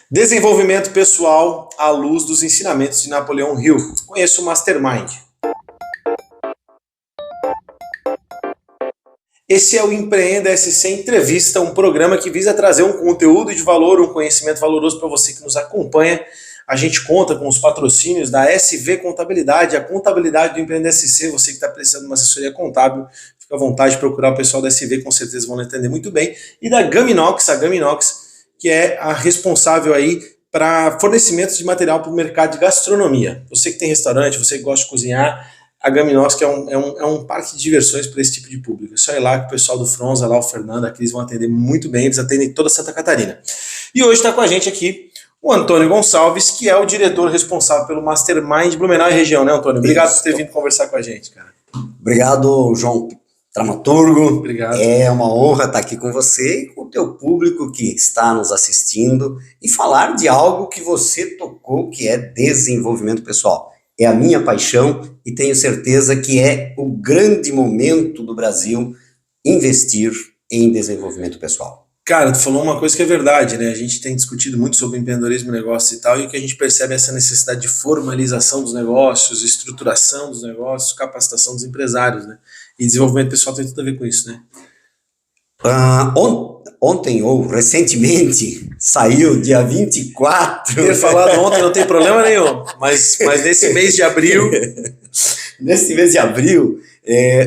Desenvolvimento pessoal à luz dos ensinamentos de Napoleão Hill. Conheço o Mastermind. Esse é o Empreenda SC Entrevista, um programa que visa trazer um conteúdo de valor, um conhecimento valoroso para você que nos acompanha. A gente conta com os patrocínios da SV Contabilidade, a contabilidade do Empreenda SC. Você que está precisando de uma assessoria contábil, fica à vontade de procurar o pessoal da SV, com certeza vão entender muito bem. E da Gaminox, a Gaminox, que é a responsável aí para fornecimentos de material para o mercado de gastronomia. Você que tem restaurante, você que gosta de cozinhar, a Gaminox que é um parque de diversões para esse tipo de público. É só ir lá que o pessoal do Fronza, lá o Fernando, a Cris vão atender muito bem, eles atendem toda Santa Catarina. E hoje está com a gente aqui o Antônio Gonçalves, que é o diretor responsável pelo Mastermind Blumenau e região, né, Antônio? Obrigado por ter vindo conversar com a gente, cara. Obrigado, João Dramaturgo. Obrigado. É uma honra estar aqui com você e com o teu público que está nos assistindo e falar de algo que você tocou, que é desenvolvimento pessoal. É a minha paixão e tenho certeza que é o grande momento do Brasil investir em desenvolvimento pessoal. Cara, tu falou uma coisa que é verdade, né? A gente tem discutido muito sobre empreendedorismo e negócio e tal, e o que a gente percebe é essa necessidade de formalização dos negócios, estruturação dos negócios, capacitação dos empresários, né? E desenvolvimento pessoal tem tudo a ver com isso, né? Ontem ou recentemente saiu dia 24. Ter falado ontem não tem problema nenhum, mas nesse mês de abril. Nesse mês de abril,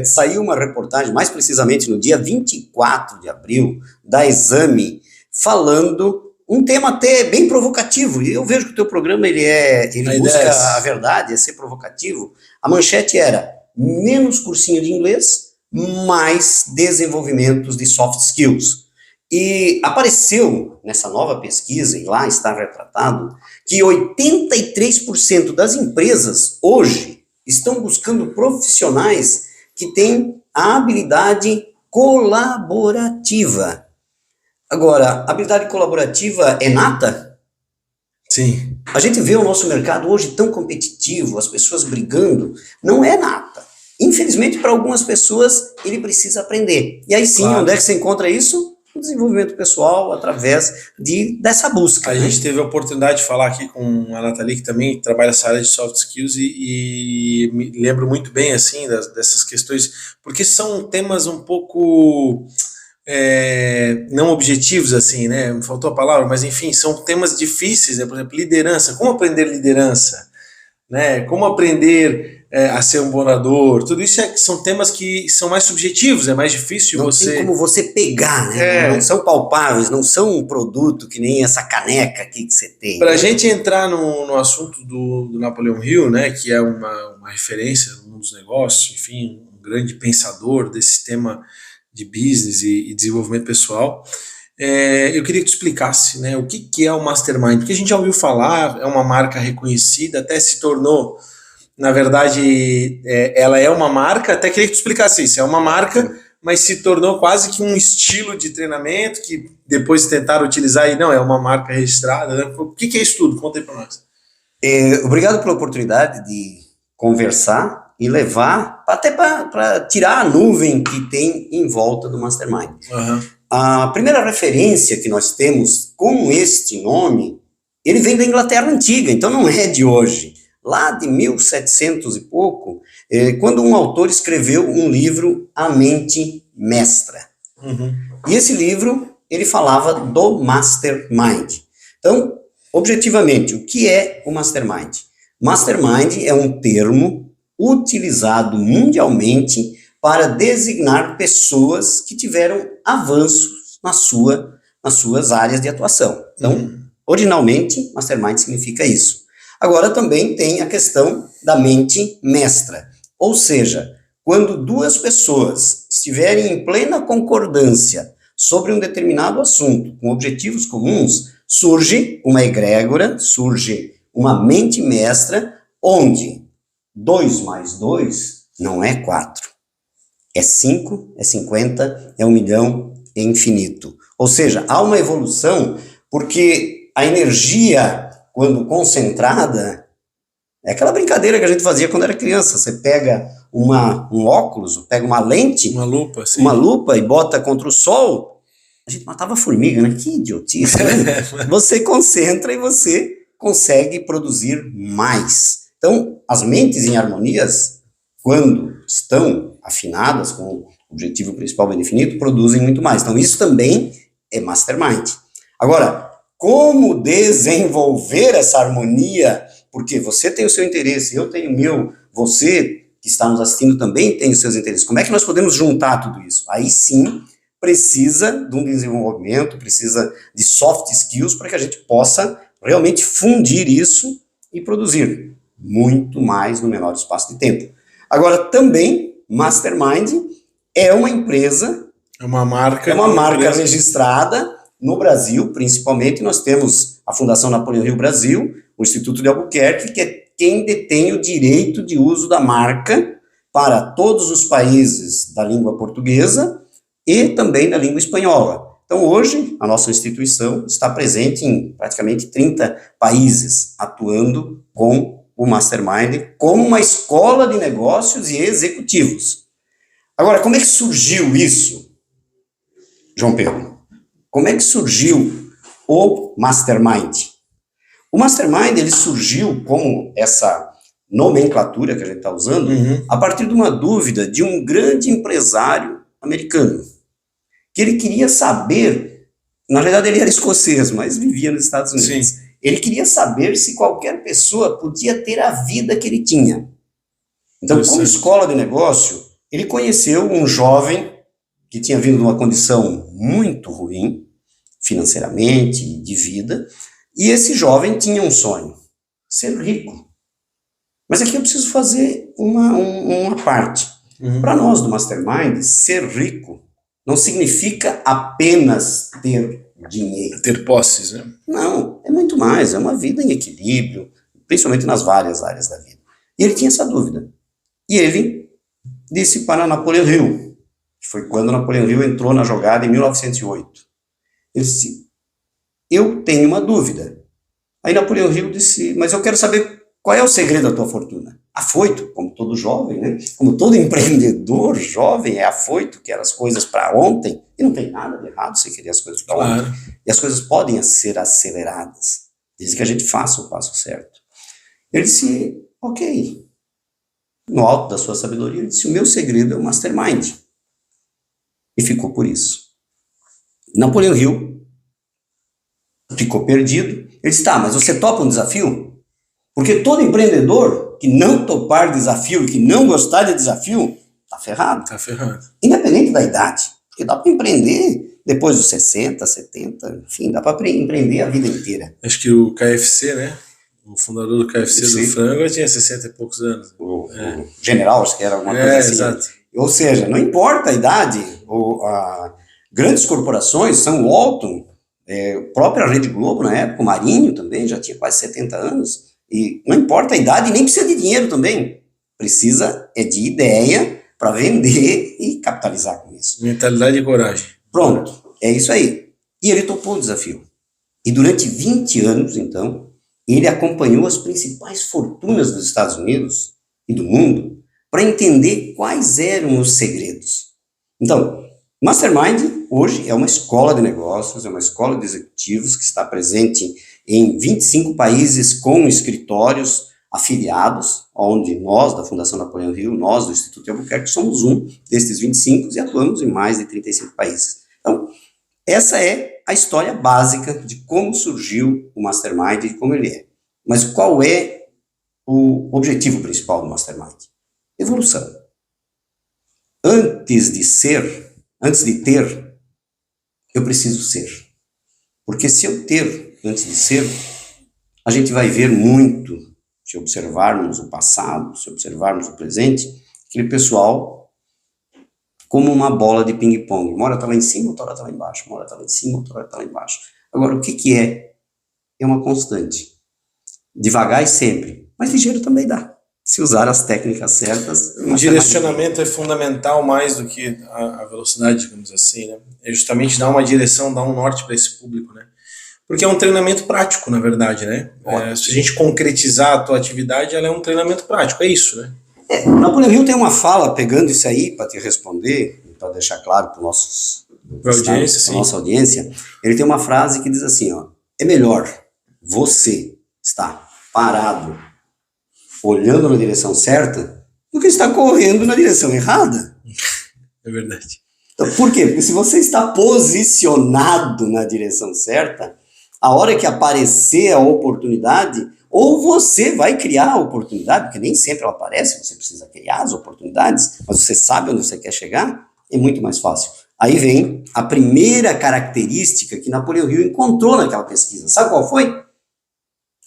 saiu uma reportagem, mais precisamente no dia 24 de abril, da Exame, falando um tema até bem provocativo. E eu vejo que o teu programa ele busca a verdade, é ser provocativo. A manchete era: menos cursinho de inglês, mais desenvolvimentos de soft skills. E apareceu nessa nova pesquisa, e lá está retratado, que 83% das empresas hoje estão buscando profissionais que têm a habilidade colaborativa. Agora, a habilidade colaborativa é nata? Sim. A gente vê o nosso mercado hoje tão competitivo, as pessoas brigando, não é nata. Infelizmente, para algumas pessoas, ele precisa aprender. E aí sim, claro. Onde é que você encontra isso? O desenvolvimento pessoal, através dessa busca. A gente teve a oportunidade de falar aqui com a Nathalie, que também trabalha essa área de soft skills, e me lembro muito bem, assim, dessas questões, porque são temas um pouco não objetivos, assim, né? Me faltou a palavra, mas enfim, são temas difíceis, né? Por exemplo, liderança. Como aprender liderança? Né? Como aprender a ser um bom orador? Tudo isso são temas que são mais subjetivos, é mais difícil não você... Não tem como você pegar, né? Não são palpáveis, não são um produto que nem essa caneca aqui que você tem. Para a gente entrar no assunto do Napoleão Hill, né, que é uma referência no mundo dos negócios, enfim, um grande pensador desse tema de business e desenvolvimento pessoal, eu queria que tu explicasse, né, o que é o Mastermind, porque a gente já ouviu falar, é uma marca reconhecida, até se tornou, na verdade, ela é uma marca, até queria que tu explicasse isso, é uma marca, mas se tornou quase que um estilo de treinamento, que depois tentaram utilizar e não, é uma marca registrada, né? O que é isso tudo? Conta aí para nós. Obrigado pela oportunidade de conversar e levar, até para tirar a nuvem que tem em volta do Mastermind. Uhum. A primeira referência que nós temos com este nome, ele vem da Inglaterra Antiga, então não é de hoje. Lá de 1700 e pouco, quando um autor escreveu um livro, A Mente Mestra. Uhum. E esse livro, ele falava do Mastermind. Então, objetivamente, o que é o Mastermind? Mastermind é um termo utilizado mundialmente para designar pessoas que tiveram avanços nas suas áreas de atuação. Então, originalmente, Mastermind significa isso. Agora também tem a questão da mente mestra, ou seja, quando duas pessoas estiverem em plena concordância sobre um determinado assunto, com objetivos comuns, surge uma egrégora, surge uma mente mestra, onde 2 mais 2 não é 4, é 5, é 50, é 1 milhão, é infinito. Ou seja, há uma evolução, porque a energia, quando concentrada, é aquela brincadeira que a gente fazia quando era criança. Você pega um óculos, pega uma lente, uma lupa, sim. Uma lupa e bota contra o sol, A gente matava formiga, né? Que idiotice, né? Você concentra e você consegue produzir mais. Então, as mentes em harmonias, quando estão afinadas com o objetivo principal bem definido, produzem muito mais. Então, isso também é mastermind. Agora, como desenvolver essa harmonia? Porque você tem o seu interesse, eu tenho o meu, você que está nos assistindo também tem os seus interesses. Como é que nós podemos juntar tudo isso? Aí sim, precisa de um desenvolvimento, precisa de soft skills para que a gente possa realmente fundir isso e produzir muito mais no menor espaço de tempo. Agora, também, Mastermind é uma empresa, é uma marca registrada no Brasil, principalmente. Nós temos a Fundação Napoleão Hill Brasil, o Instituto de Albuquerque, que é quem detém o direito de uso da marca para todos os países da língua portuguesa e também da língua espanhola. Então, hoje, a nossa instituição está presente em praticamente 30 países, atuando com o Mastermind como uma escola de negócios e executivos. Agora, como é que surgiu isso, João Pedro? Como é que surgiu o Mastermind? O Mastermind, ele surgiu como essa nomenclatura que a gente está usando, a partir de uma dúvida de um grande empresário americano, que ele queria saber, na verdade ele era escocês, mas vivia nos Estados Unidos. Sim. Ele queria saber se qualquer pessoa podia ter a vida que ele tinha. Então, como escola de negócio, ele conheceu um jovem que tinha vindo de uma condição muito ruim, financeiramente, de vida, e esse jovem tinha um sonho, ser rico. Mas aqui eu preciso fazer uma parte. Para nós do Mastermind, ser rico não significa apenas ter dinheiro. Ter posses, né? Não, é muito mais, é uma vida em equilíbrio, principalmente nas várias áreas da vida. E ele tinha essa dúvida. E ele disse para Napoleão Hill, que foi quando Napoleão Hill entrou na jogada em 1908. Ele disse, eu tenho uma dúvida. Aí Napoleão Hill disse, mas eu quero saber qual é o segredo da tua fortuna. Afoito, como todo jovem, né? Como todo empreendedor jovem é afoito, quer as coisas para ontem, e não tem nada de errado você querer as coisas para ontem. E as coisas podem ser aceleradas, desde que a gente faça o passo certo. Ele disse, ok. No alto da sua sabedoria, ele disse, o meu segredo é o Mastermind. E ficou por isso. Napoleão Hill ficou perdido. Ele disse, tá, mas você topa um desafio? Porque todo empreendedor que não topar desafio e que não gostar de desafio, tá ferrado. Tá ferrado. Independente da idade. Porque dá para empreender depois dos 60, 70, enfim, dá para empreender a vida inteira. Acho que o KFC, né? O fundador do KFC do frango tinha 60 e poucos anos. O general, acho que era alguma coisa assim. Exato. Ou seja, não importa a idade, grandes corporações, São Walton, própria Rede Globo na época, o Marinho também, já tinha quase 70 anos, e não importa a idade, nem precisa de dinheiro também, precisa de ideia para vender e capitalizar com isso. Mentalidade e coragem. Pronto, é isso aí. E ele topou o desafio. E durante 20 anos, então, ele acompanhou as principais fortunas dos Estados Unidos e do mundo para entender quais eram os segredos. Então, Mastermind hoje é uma escola de negócios, é uma escola de executivos que está presente em 25 países com escritórios afiliados, onde nós, da Fundação Napoleão Hill, nós, do Instituto de Albuquerque, somos um destes 25 e atuamos em mais de 35 países. Então, essa é a história básica de como surgiu o Mastermind e como ele é. Mas qual é o objetivo principal do Mastermind? Evolução. Antes de ter, eu preciso ser. Porque se eu ter antes de ser, a gente vai ver muito, se observarmos o passado, se observarmos o presente, aquele pessoal como uma bola de ping-pong. Uma hora está lá em cima, outra hora está lá embaixo. Uma hora está lá em cima, outra hora está lá embaixo. Agora, o que é? É uma constante. Devagar e sempre. Mas ligeiro também dá. Se usar as técnicas certas. O direcionamento é fundamental mais do que a velocidade, digamos assim, né? É justamente dar uma direção, dar um norte para esse público, né? Porque é um treinamento prático, na verdade, né? Se a gente concretizar a tua atividade, ela é um treinamento prático, é isso, né? Napoleão Hill tem uma fala, pegando isso aí para te responder, para deixar claro para os nossos Pra audiência, sim. Nossa audiência, ele tem uma frase que diz assim, ó, é melhor você estar parado, olhando na direção certa, do que estar correndo na direção errada. É verdade. Então, por quê? Porque se você está posicionado na direção certa, a hora que aparecer a oportunidade, ou você vai criar a oportunidade, porque nem sempre ela aparece, você precisa criar as oportunidades, mas você sabe onde você quer chegar, é muito mais fácil. Aí vem a primeira característica que Napoleão Hill encontrou naquela pesquisa. Sabe qual foi?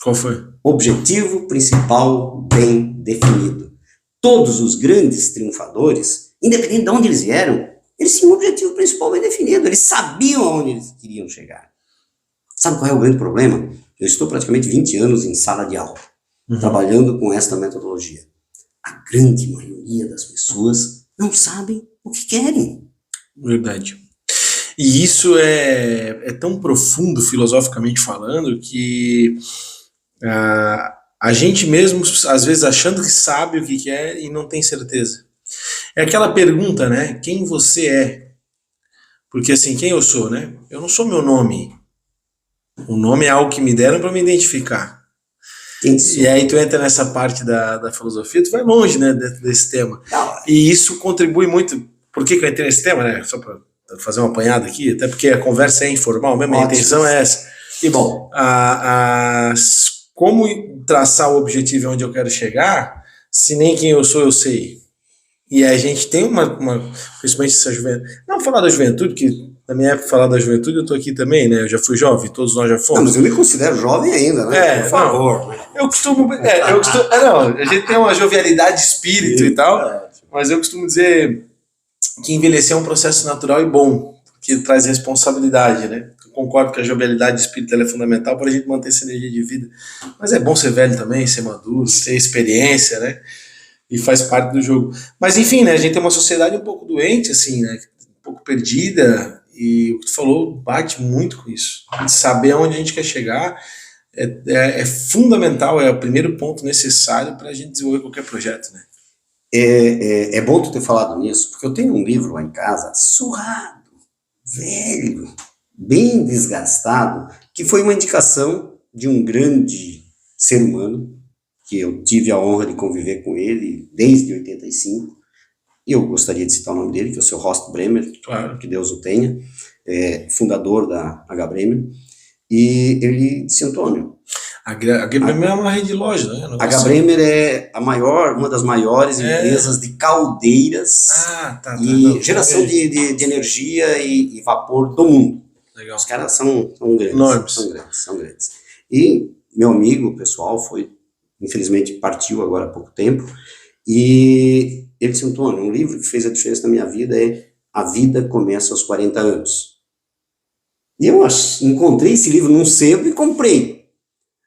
Qual foi? Objetivo principal bem definido. Todos os grandes triunfadores, independente de onde eles vieram, eles tinham um objetivo principal bem definido, eles sabiam aonde eles queriam chegar. Sabe qual é o grande problema? Eu estou praticamente 20 anos em sala de aula, trabalhando com esta metodologia. A grande maioria das pessoas não sabem o que querem. Verdade. E isso é tão profundo, filosoficamente falando, que a gente mesmo, às vezes, achando que sabe o que quer e não tem certeza. É aquela pergunta, né? Quem você é? Porque assim, quem eu sou, né? Eu não sou meu nome. O nome é algo que me deram para me identificar. E aí tu entra nessa parte da filosofia, tu vai longe, né, desse tema. E isso contribui muito. Por que eu entrei nesse tema, né? Só para fazer uma apanhada aqui, até porque a conversa é informal mesmo, a intenção é essa. E bom, como traçar o objetivo onde eu quero chegar, se nem quem eu sou eu sei. E a gente tem principalmente essa juventude. Não falar da juventude, que na minha época falar da juventude eu tô aqui também, né? Eu já fui jovem, todos nós já fomos. Não, mas eu me considero jovem ainda, né? Por favor. Não, eu costumo. Não, a gente tem uma jovialidade de espírito e tal, mas eu costumo dizer que envelhecer é um processo natural e bom, que traz responsabilidade, né? Eu concordo que a jovialidade de espírito é fundamental para a gente manter essa energia de vida. Mas é bom ser velho também, ser maduro, ter experiência, né? E faz parte do jogo. Mas enfim, né, a gente tem uma sociedade um pouco doente, assim, né, um pouco perdida, e o que tu falou bate muito com isso. Saber aonde a gente quer chegar é fundamental, é o primeiro ponto necessário para a gente desenvolver qualquer projeto, né. É bom tu ter falado nisso, porque eu tenho um livro lá em casa, surrado, velho, bem desgastado, que foi uma indicação de um grande ser humano, que eu tive a honra de conviver com ele desde 85, e eu gostaria de citar o nome dele, que é o seu Horst Bremer, claro, que Deus o tenha, fundador da H. Bremer, e ele disse, Antônio... A Bremer é uma rede de loja, né? A H. Bremer é uma das maiores empresas de caldeiras geração de energia e vapor do mundo. Legal. Os caras são grandes, enormes. São grandes. E meu amigo pessoal infelizmente partiu agora há pouco tempo, e ele disse, Antônio, um livro que fez a diferença na minha vida é A Vida Começa aos 40 Anos. E eu encontrei esse livro num sebo e comprei.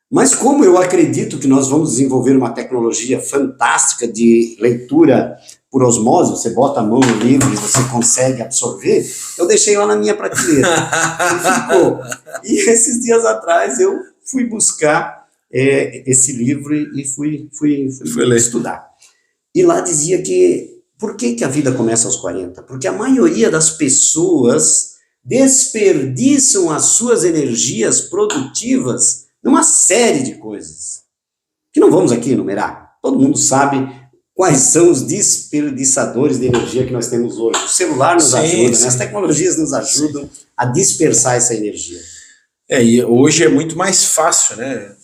Mas como eu acredito que nós vamos desenvolver uma tecnologia fantástica de leitura por osmose, você bota a mão no livro e você consegue absorver, eu deixei lá na minha prateleira. E ficou. E esses dias atrás eu fui buscar esse livro e fui estudar. E lá dizia que, por que a vida começa aos 40? Porque a maioria das pessoas desperdiçam as suas energias produtivas numa série de coisas, que não vamos aqui enumerar. Todo mundo sabe quais são os desperdiçadores de energia que nós temos hoje. O celular nos ajuda, né? As tecnologias nos ajudam a dispersar essa energia. E hoje é muito mais fácil, né?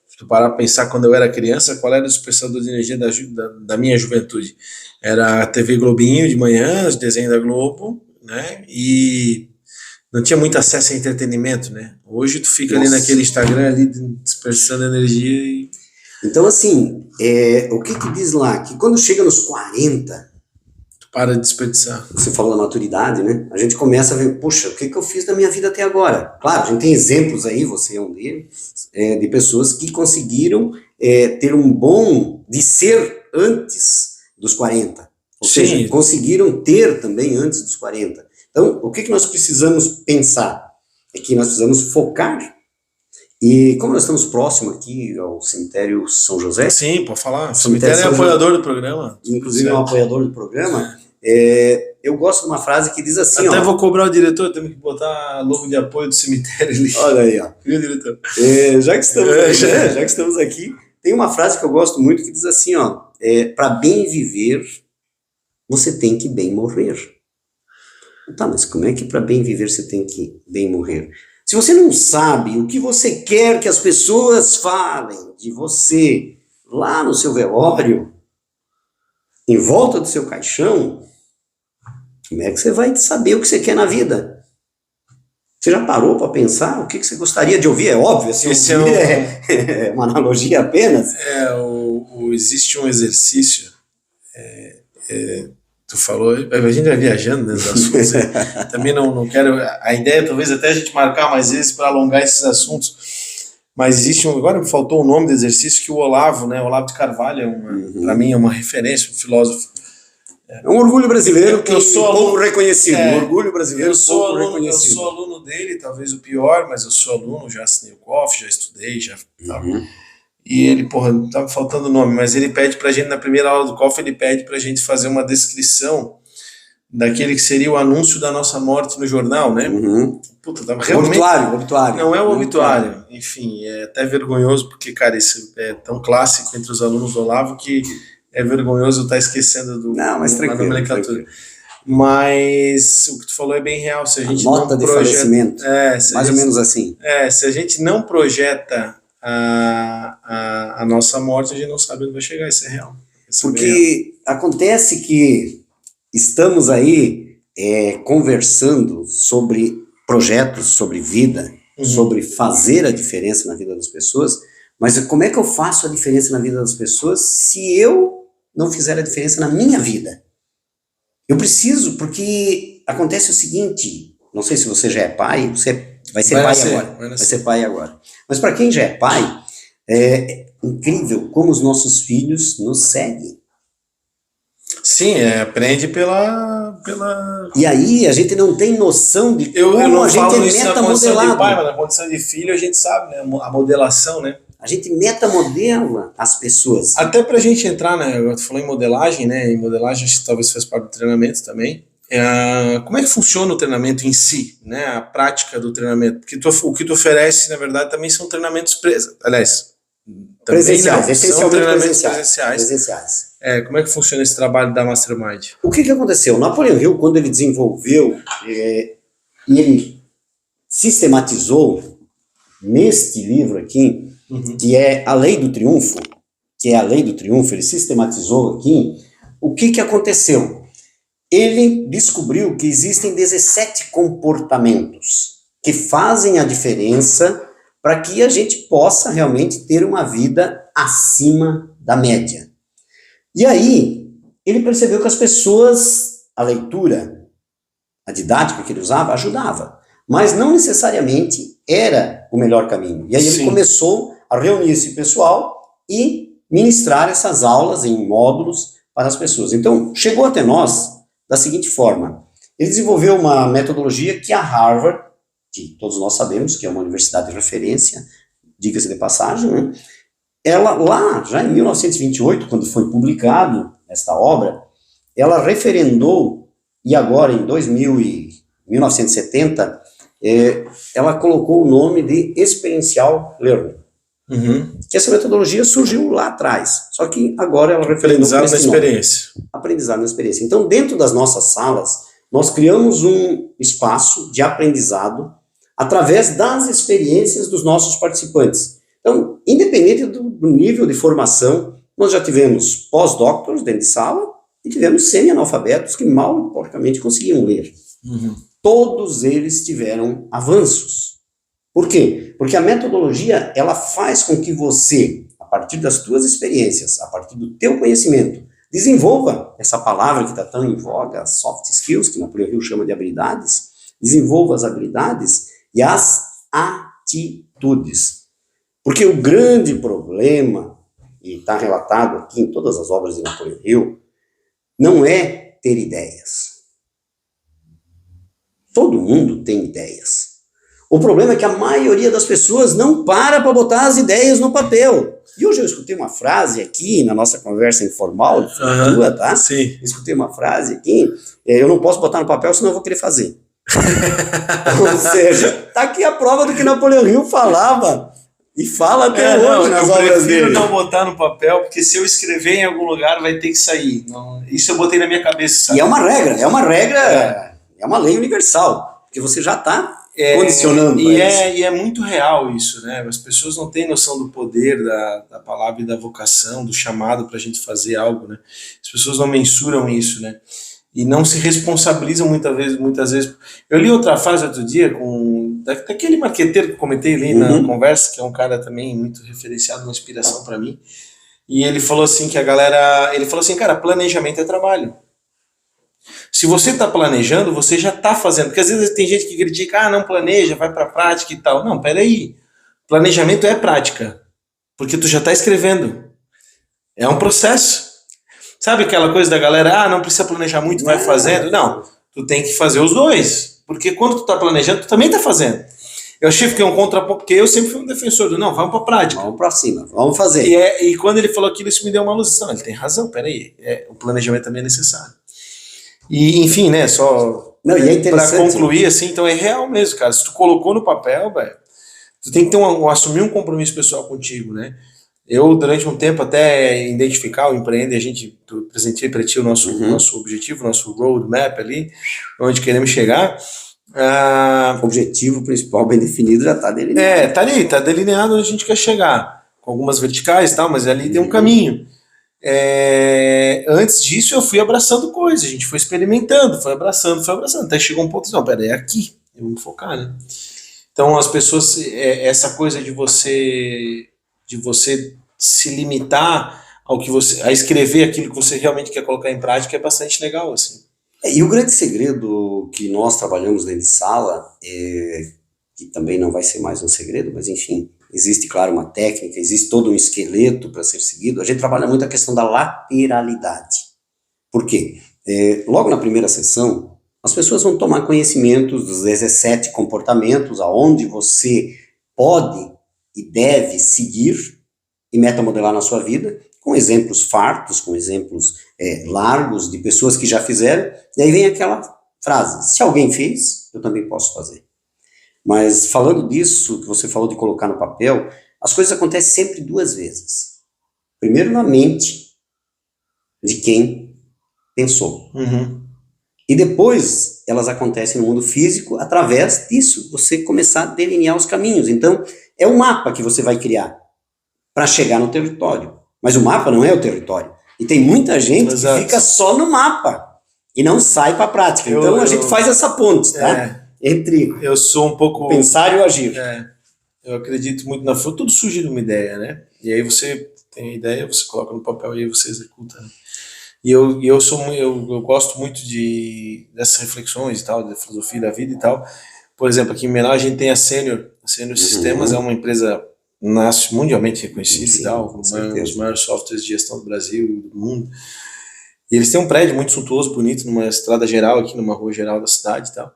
Se tu parar para pensar, quando eu era criança, qual era o dispersador de energia da minha juventude? Era a TV Globinho de manhã, os desenhos da Globo, né? E não tinha muito acesso a entretenimento, né? Hoje tu fica ali naquele Instagram ali dispersando energia e... Então, assim, o que diz lá? Que quando chega nos 40... Tu para de desperdiçar. Você falou da maturidade, né? A gente começa a ver, puxa, o que eu fiz da minha vida até agora? Claro, a gente tem exemplos aí, você é um deles, de pessoas que conseguiram ter de ser antes dos 40. Ou seja, conseguiram ter também antes dos 40. Então, o que nós precisamos pensar? É que nós precisamos focar. E como nós estamos próximos aqui ao cemitério São José... Sim, pode falar. O cemitério é apoiador do programa. Inclusive é um apoiador do programa. eu gosto de uma frase que diz assim, Até ó. vou cobrar o diretor, temos que botar logo de apoio do cemitério ali. Olha aí, ó. Viu, diretor? Já que estamos já que estamos aqui, tem uma frase que eu gosto muito que diz assim, ó. Para bem viver, você tem que bem morrer. Tá, mas como é que para bem viver você tem que bem morrer? Se você não sabe o que você quer que as pessoas falem de você lá no seu velório, em volta do seu caixão, como é que você vai saber o que você quer na vida? Você já parou para pensar o que você gostaria de ouvir? É óbvio, assim, Esse é uma analogia apenas. Existe um exercício, tu falou, a gente vai viajando nesses assuntos, também não quero, a ideia talvez até a gente marcar mais vezes para alongar esses assuntos, mas agora me faltou o nome do exercício que o Olavo, né, Olavo de Carvalho, para mim é uma referência, um filósofo. É um orgulho brasileiro que eu sou pouco reconhecido, um orgulho brasileiro eu sou pouco aluno, reconhecido. Eu sou aluno dele, talvez o pior, mas eu sou aluno, já assinei o COF, já estudei, E ele, tava faltando o nome, mas ele pede pra gente, na primeira aula do COF, ele pede pra gente fazer uma descrição daquele que seria o anúncio da nossa morte no jornal, né? Puta, tava realmente... Obituário. Não é o obituário. Enfim, é até vergonhoso, porque, cara, isso é tão clássico entre os alunos do Olavo que é vergonhoso estar esquecendo Não, mas tranquilo. Mas o que tu falou é bem real. Se a gente nota não de falecimento, mais ou menos assim. Se a gente não projeta a nossa morte, a gente não sabe onde vai chegar, isso é real. Porque acontece que estamos aí conversando sobre projetos, sobre vida, sobre fazer a diferença na vida das pessoas, mas como é que eu faço a diferença na vida das pessoas se eu não fizer a diferença na minha vida? Eu preciso, porque acontece o seguinte, não sei se você já é pai, você vai ser pai agora. Vai ser pai agora. Mas para quem já é pai, é incrível como os nossos filhos nos seguem. Sim, aprende pela... E aí a gente não tem noção de como eu não a gente falo é isso na condição metamodelado. de pai, mas na condição de filho a gente sabe, né? A modelação, né? A gente metamodela as pessoas. Até pra gente entrar, né? Eu falei em modelagem, né? Em modelagem acho que talvez faz parte do treinamento também. Como é que funciona o treinamento em si, né? A prática do treinamento. Porque o que tu oferece, na verdade, também são treinamentos presenciais, essencialmente treinamentos presenciais. Como é que funciona esse trabalho da Mastermind? O que aconteceu? Napoleão Hill, quando ele desenvolveu e ele sistematizou neste livro aqui, que é a Lei do Triunfo, ele sistematizou aqui, o que aconteceu? Ele descobriu que existem 17 comportamentos que fazem a diferença para que a gente possa realmente ter uma vida acima da média. E aí, ele percebeu que as pessoas, a leitura, a didática que ele usava, ajudava, mas não necessariamente era o melhor caminho. E aí ele começou a reunir esse pessoal e ministrar essas aulas em módulos para as pessoas. Então, chegou até nós da seguinte forma. Ele desenvolveu uma metodologia que a Harvard, que todos nós sabemos que é uma universidade de referência, diga-se de passagem, né? Ela lá, já em 1928, quando foi publicado esta obra, ela referendou, e agora em 1970, ela colocou o nome de Experiencial Learning. Que essa metodologia surgiu lá atrás, só que agora ela referendou Aprendizado na experiência. Aprendizado na experiência. Então, dentro das nossas salas, nós criamos um espaço de aprendizado através das experiências dos nossos participantes. Então, independente do nível de formação, nós já tivemos pós-doctors dentro de sala e tivemos semi-analfabetos que mal, porcamente, conseguiam ler. Todos eles tiveram avanços. Por quê? Porque a metodologia, ela faz com que você, a partir das tuas experiências, a partir do teu conhecimento, desenvolva essa palavra que está tão em voga, soft skills, que Napoleão Hill chama de habilidades, desenvolva as habilidades e as atitudes. Porque o grande problema, e está relatado aqui em todas as obras de Napoleão Hill, não é ter ideias. Todo mundo tem ideias. O problema é que a maioria das pessoas não para botar as ideias no papel. E hoje eu escutei uma frase aqui na nossa conversa informal, tá? Sim. Escutei uma frase aqui, eu não posso botar no papel, senão eu vou querer fazer. Ou seja, tá aqui a prova do que Napoleão Hill falava e fala até hoje nas obras dele. Eu prefiro não botar no papel, porque se eu escrever em algum lugar vai ter que sair. Não, isso eu botei na minha cabeça, sabe? E é uma regra, é uma lei universal, porque você já está condicionando e é muito real isso, né? As pessoas não têm noção do poder da palavra e da vocação, do chamado para a gente fazer algo, né? As pessoas não mensuram isso, né? E não se responsabilizam muitas vezes. Eu li outra frase outro dia daquele marqueteiro que eu comentei ali na conversa, que é um cara também muito referenciado, uma inspiração para mim. E ele falou assim cara, planejamento é trabalho. Se você está planejando, você já está fazendo. Porque às vezes tem gente que critica, não planeja, vai para a prática e tal. Não, peraí. Planejamento é prática. Porque tu já está escrevendo. É um processo. Sabe aquela coisa da galera, não precisa planejar muito, vai fazendo. Não, tu tem que fazer os dois. Porque quando tu está planejando, tu também está fazendo. Eu achei que é um contraponto, porque eu sempre fui um defensor do, vamos para a prática. Vamos para cima, vamos fazer. E quando ele falou aquilo, isso me deu uma luz. Não, ele tem razão, peraí. O planejamento também é necessário. E, enfim, né, só para concluir, assim, então é real mesmo, cara. Se tu colocou no papel, velho, tu tem que assumir um compromisso pessoal contigo, né? Eu, durante um tempo, até identificar o Empreende, a gente presenteei para ti o nosso objetivo, nosso roadmap ali, onde queremos chegar. O objetivo principal bem definido já está delineado. Tá delineado onde a gente quer chegar, com algumas verticais e tal, mas ali tem um caminho. Antes disso eu fui abraçando coisas, a gente foi experimentando, foi abraçando, até chegou um ponto, é aqui, eu vou me focar, né? Então as pessoas, essa coisa de você se limitar a escrever aquilo que você realmente quer colocar em prática é bastante legal, assim. E o grande segredo que nós trabalhamos dentro de sala, que também não vai ser mais um segredo, mas enfim, existe, claro, uma técnica, existe todo um esqueleto para ser seguido. A gente trabalha muito a questão da lateralidade. Por quê? Logo na primeira sessão, as pessoas vão tomar conhecimento dos 17 comportamentos aonde você pode e deve seguir e metamodelar na sua vida, com exemplos fartos, com exemplos largos de pessoas que já fizeram, e aí vem aquela frase, se alguém fez, eu também posso fazer. Mas falando disso, que você falou de colocar no papel, as coisas acontecem sempre duas vezes. Primeiro na mente de quem pensou. E depois elas acontecem no mundo físico através disso, você começar a delinear os caminhos. Então, é um mapa que você vai criar para chegar no território. Mas o mapa não é o território. E tem muita gente que fica só no mapa e não sai para a prática. Então a gente faz essa ponte, tá? Entre eu sou um pouco pensar e o agir. Eu acredito muito tudo surge de uma ideia, né? E aí você tem a ideia, você coloca no papel e aí você executa, né? E eu gosto muito dessas reflexões e tal, da filosofia da vida e tal. Por exemplo, aqui em Menor a gente tem a Senior Sistemas, é uma empresa mundialmente reconhecida e tal, um dos maiores softwares de gestão do Brasil e do mundo. E eles têm um prédio muito suntuoso, bonito, numa estrada geral aqui, numa rua geral da cidade e tal.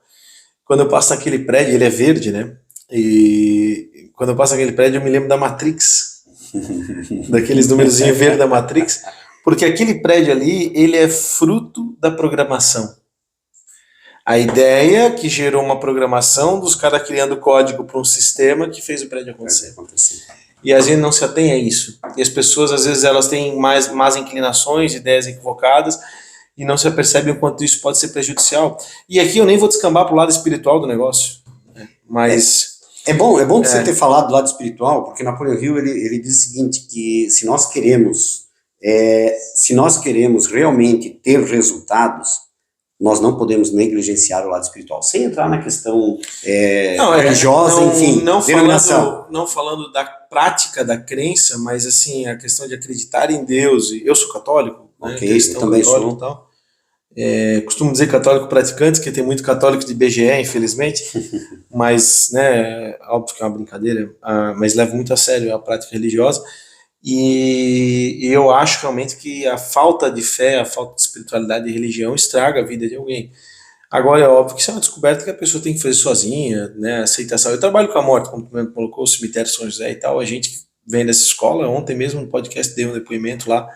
Quando eu passo naquele prédio, ele é verde, né? E quando eu passo naquele prédio, eu me lembro da Matrix, daqueles númerozinhos verdes da Matrix, porque aquele prédio ali, ele é fruto da programação. A ideia que gerou uma programação dos caras criando código para um sistema que fez o prédio acontecer. E a gente não se atém a isso. E as pessoas, às vezes, elas têm más inclinações, ideias equivocadas, e não se apercebem o quanto isso pode ser prejudicial. E aqui eu nem vou descambar para o lado espiritual do negócio, né? Mas... É bom você ter falado do lado espiritual, porque Napoleão Hill, ele diz o seguinte, que se nós queremos realmente ter resultados, nós não podemos negligenciar o lado espiritual, sem entrar na questão religiosa, enfim, não falando da prática da crença, mas assim, a questão de acreditar em Deus. Eu sou católico, né? Eu também sou. Tal. Costumo dizer católico praticante, porque tem muito católico de BGE, infelizmente, mas, né, óbvio que é uma brincadeira, mas levo muito a sério a prática religiosa. E eu acho realmente que a falta de fé, a falta de espiritualidade e religião estraga a vida de alguém. Agora é óbvio que isso é uma descoberta que a pessoa tem que fazer sozinha, né? Aceitação. Eu trabalho com a morte, como tu mesmo colocou, o cemitério São José e tal, a gente vem dessa escola. Ontem mesmo no podcast dei um depoimento lá,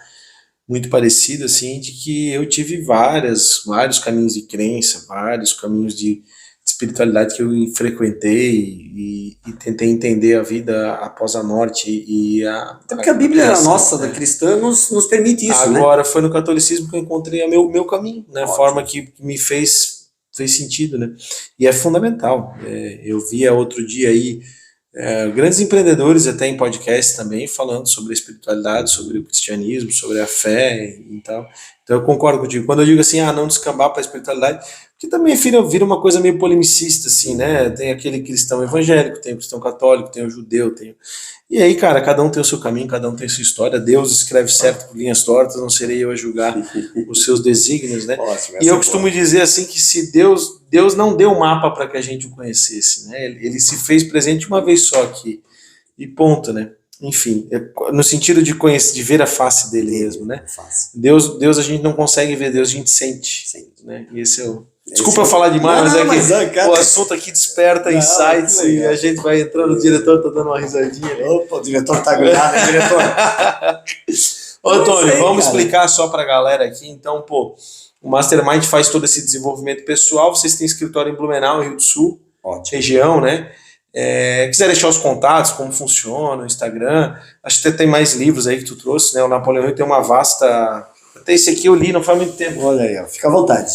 muito parecido, assim, de que eu tive vários caminhos de crença, vários caminhos de espiritualidade que eu frequentei e tentei entender a vida após a morte Até porque a Bíblia criação, nossa, da cristã, nos permite isso, né? Agora foi no catolicismo que eu encontrei o meu caminho, né? A Ótimo. forma que me fez sentido, né? E é fundamental. Eu via outro dia aí grandes empreendedores até em podcast também falando sobre a espiritualidade, sobre o cristianismo, sobre a fé e tal. Então eu concordo contigo. Quando eu digo assim, não descambar para a espiritualidade, que também vira uma coisa meio polemicista, assim, né? Tem aquele cristão evangélico, tem o cristão católico, tem o judeu, tem... E aí, cara, cada um tem o seu caminho, cada um tem a sua história. Deus escreve certo por linhas tortas, não serei eu a julgar os seus desígnios, né? Ótimo, e eu costumo dizer assim que se Deus não deu o mapa para que a gente o conhecesse, né? Ele se fez presente uma vez só aqui, e ponto, né? Enfim, no sentido de conhecer, de ver a face dele mesmo, né? Deus a gente não consegue ver, Deus a gente sente. Né? E esse é o... Desculpa eu falar demais, mas o assunto aqui desperta insights e a gente vai entrando, o diretor tá dando uma risadinha ali. Opa, o diretor tá grudado, hein, diretor? Ô, Antônio, vamos explicar só pra galera aqui, então, o Mastermind faz todo esse desenvolvimento pessoal, vocês têm escritório em Blumenau, Rio do Sul, região, né? Quiser deixar os contatos, como funciona, o Instagram, acho que tem mais livros aí que tu trouxe, né? O Napoleão Hill tem uma vasta... Até esse aqui eu li, não faz muito tempo. Olha aí, ó, fica à vontade.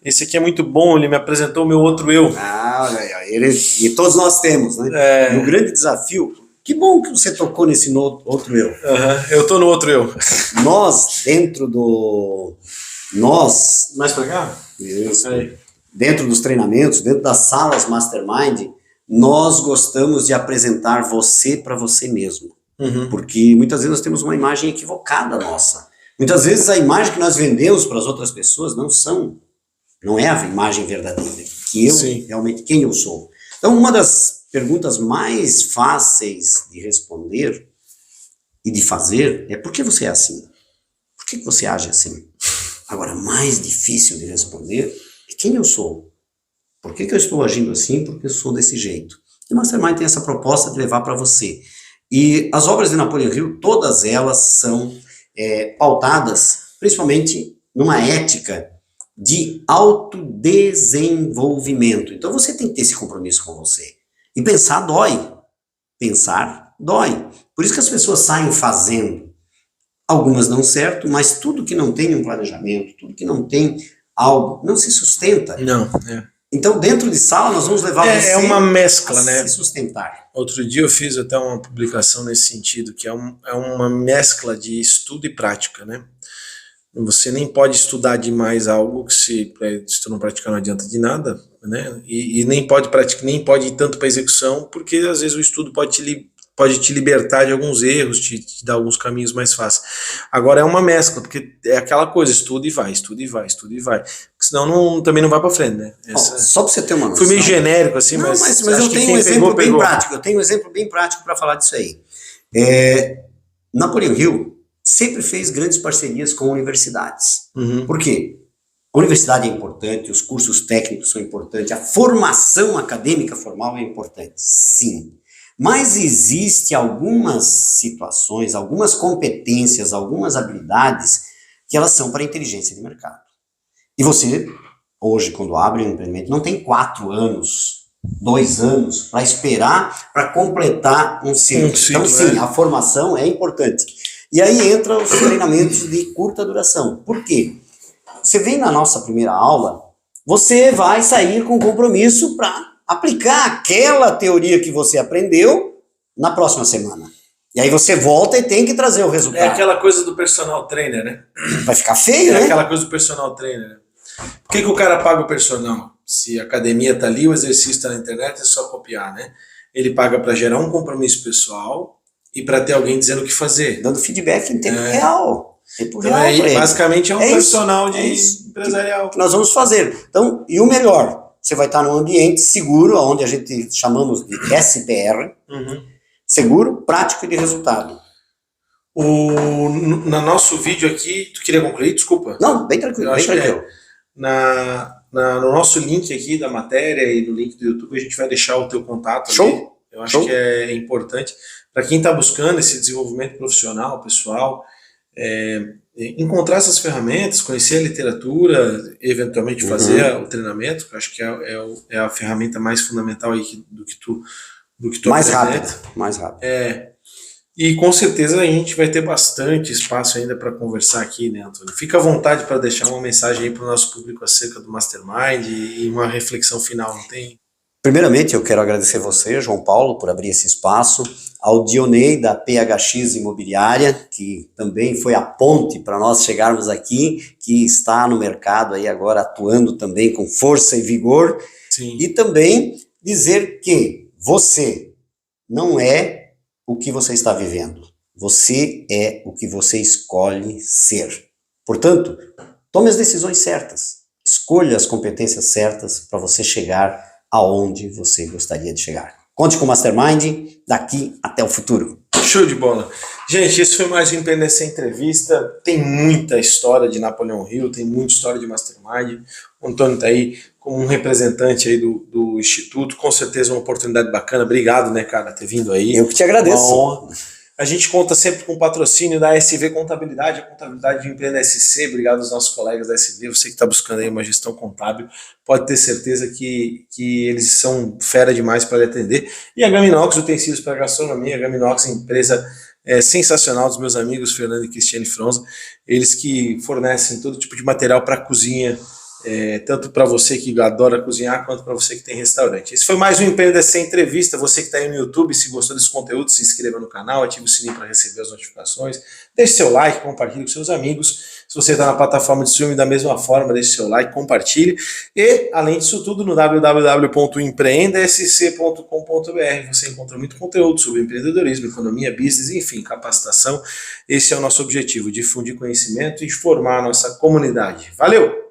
Esse aqui é muito bom, ele me apresentou o meu outro eu. Olha aí, e todos nós temos, né? E o grande desafio, que bom que você tocou nesse outro eu. Eu tô no outro eu. Nós, dentro do... Mais pra cá? Isso. Dentro dos treinamentos, dentro das salas Mastermind, nós gostamos de apresentar você para você mesmo. Porque muitas vezes nós temos uma imagem equivocada nossa. Muitas vezes a imagem que nós vendemos para as outras pessoas não é a imagem verdadeira, que eu realmente, quem eu sou. Então, uma das perguntas mais fáceis de responder e de fazer é: por que você é assim? Por que você age assim? Agora, mais difícil de responder é: quem eu sou? Por que eu estou agindo assim? Porque eu sou desse jeito. E o Mastermind tem essa proposta de levar para você. E as obras de Napoleão Hill, todas elas são pautadas principalmente numa ética de autodesenvolvimento. Então você tem que ter esse compromisso com você. E pensar dói. Pensar dói. Por isso que as pessoas saem fazendo. Algumas dão certo, mas tudo que não tem um planejamento, tudo que não tem algo, não se sustenta. Então dentro de sala nós vamos levar você uma mescla, a se sustentar. Outro dia eu fiz até uma publicação nesse sentido, que é uma mescla de estudo e prática, né? Você nem pode estudar demais algo que se tu não praticar não adianta de nada, né? E nem pode ir tanto para execução, porque às vezes o estudo pode te libertar de alguns erros, te dar alguns caminhos mais fáceis. Agora é uma mescla, porque é aquela coisa, estuda e vai. Senão também não vai para frente, né? Só para você ter uma noção. Fui meio genérico assim, mas eu tenho um exemplo bem prático. Eu tenho um exemplo bem prático para falar disso aí. Napoleão Hill sempre fez grandes parcerias com universidades. Por quê? A universidade é importante, os cursos técnicos são importantes, a formação acadêmica formal é importante, sim. Mas existe algumas situações, algumas competências, algumas habilidades que elas são para a inteligência de mercado. E você, hoje, quando abre um empreendimento, não tem 4 anos, 2 anos para esperar para completar um ciclo. Então, sim, a formação é importante. E aí entra os treinamentos de curta duração. Por quê? Você vem na nossa primeira aula, você vai sair com compromisso para aplicar aquela teoria que você aprendeu na próxima semana. E aí você volta e tem que trazer o resultado. É aquela coisa do personal trainer, né? Vai ficar feio, né? É aquela coisa do personal trainer, né? Por que o cara paga o personal? Se a academia tá ali, o exercício tá na internet, é só copiar, né? Ele paga para gerar um compromisso pessoal e para ter alguém dizendo o que fazer. Dando feedback em tempo real. Tempo real basicamente é um personal empresarial. Que nós vamos fazer. Então, e o melhor, você vai estar num ambiente seguro, onde a gente chamamos de SPR, seguro, prático e de resultado. No nosso vídeo aqui, tu queria concluir? Desculpa. Não, bem tranquilo, bem tranquilo. No nosso link aqui da matéria e no link do YouTube, a gente vai deixar o teu contato. Show. Ali. Eu acho que é importante para quem está buscando esse desenvolvimento profissional, pessoal, encontrar essas ferramentas, conhecer a literatura, eventualmente fazer o treinamento, que eu acho que é a ferramenta mais fundamental aí do que tu Mais apresenta. rápido, mais rápido. E com certeza a gente vai ter bastante espaço ainda para conversar aqui, né, Antônio? Fica à vontade para deixar uma mensagem aí para o nosso público acerca do Mastermind e uma reflexão final, não tem? Primeiramente, eu quero agradecer você, João Paulo, por abrir esse espaço, ao Dionei da PHX Imobiliária, que também foi a ponte para nós chegarmos aqui, que está no mercado aí agora atuando também com força e vigor. Sim. E também dizer que você não é o que você está vivendo, você é o que você escolhe ser. Portanto, tome as decisões certas, escolha as competências certas para você chegar aonde você gostaria de chegar. Conte com o Mastermind daqui até o futuro. Show de bola. Gente, esse foi mais um Empreender Entrevista. Tem muita história de Napoleão Hill, tem muita história de Mastermind. O Antônio está aí como um representante aí do Instituto. Com certeza uma oportunidade bacana. Obrigado, né, cara, por ter vindo aí. Eu que te agradeço. Uma honra. A gente conta sempre com o patrocínio da SV Contabilidade, a contabilidade de Empreender SC. Obrigado aos nossos colegas da SV. Você que está buscando aí uma gestão contábil, pode ter certeza que eles são fera demais para lhe atender. E a Gaminox, utensílios para gastronomia. A Gaminox é empresa sensacional dos meus amigos Fernando e Cristiane Fronza. Eles que fornecem todo tipo de material para cozinha, tanto para você que adora cozinhar, quanto para você que tem restaurante. Esse foi mais um Empreender Entrevista. Você que está aí no YouTube, se gostou desse conteúdo, se inscreva no canal, ative o sininho para receber as notificações, deixe seu like, compartilhe com seus amigos. Se você está na plataforma de streaming da mesma forma, deixe seu like, compartilhe. E, além disso tudo, no www.empreendesc.com.br você encontra muito conteúdo sobre empreendedorismo, economia, business, enfim, capacitação. Esse é o nosso objetivo, difundir conhecimento e formar a nossa comunidade. Valeu!